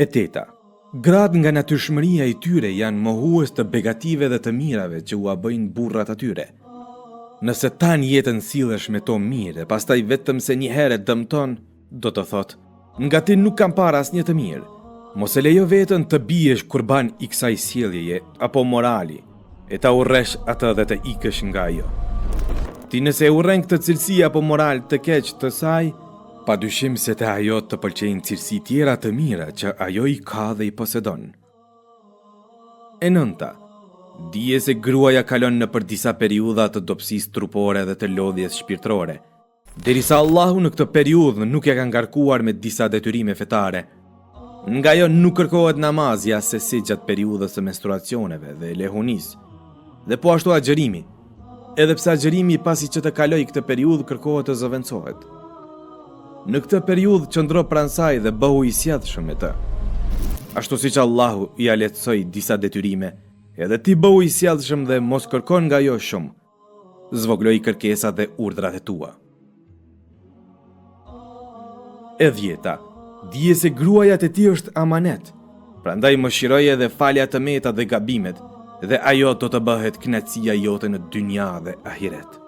E teta, gratë nga natyrshmëria i tyre janë mohues të begative dhe të mirave që ua bëjnë burrat atyre. Nëse tan jetën sillesh me to mirë, pastaj vetëm se një herë dëmton, do të thotë, nga ti nuk kam parë asnjë të mirë. Mos e lejo veten të biesh kurban i kësaj sjelljeje apo morali, e ta urresh atë dhe të ikësh nga ajo. Ti nëse e urren këtë cilësi apo moral të keq të saj, pa dyshim se të ajo të pëlqejnë cilësi tjera të mira që ajo i ka dhe i posedon. E nënta, dije se gruaja kalon në për disa periudha të dobësisë trupore dhe të lodhjes shpirtërore, derisa Allahu në këtë periudhë nuk e ka ngarkuar me disa detyrime fetare. Nga ajo nuk kërkohet namazja se si gjatë periudhës së menstruacioneve dhe lehunis, dhe po ashtu agjërimi, edhe pse agjërimi pasi që të kaloj këtë periudhë kërkohet të zëvendësohet. Në këtë periudhë qëndro pranë saj dhe bëhu i sjellshëm me të. Ashtu siç Allahu i lehtësoi disa detyrime, edhe ti bëhu i sjellshëm dhe mos kërkon nga ajo shumë. Zvogloj kërkesat dhe urdhrat e tua. E 10. Dije se gruaja e ti është amanet, prandaj mëshiroje dhe falja të meta dhe gabimet, dhe ajo do të bëhet kënaqësia jote në dynja dhe ahiret.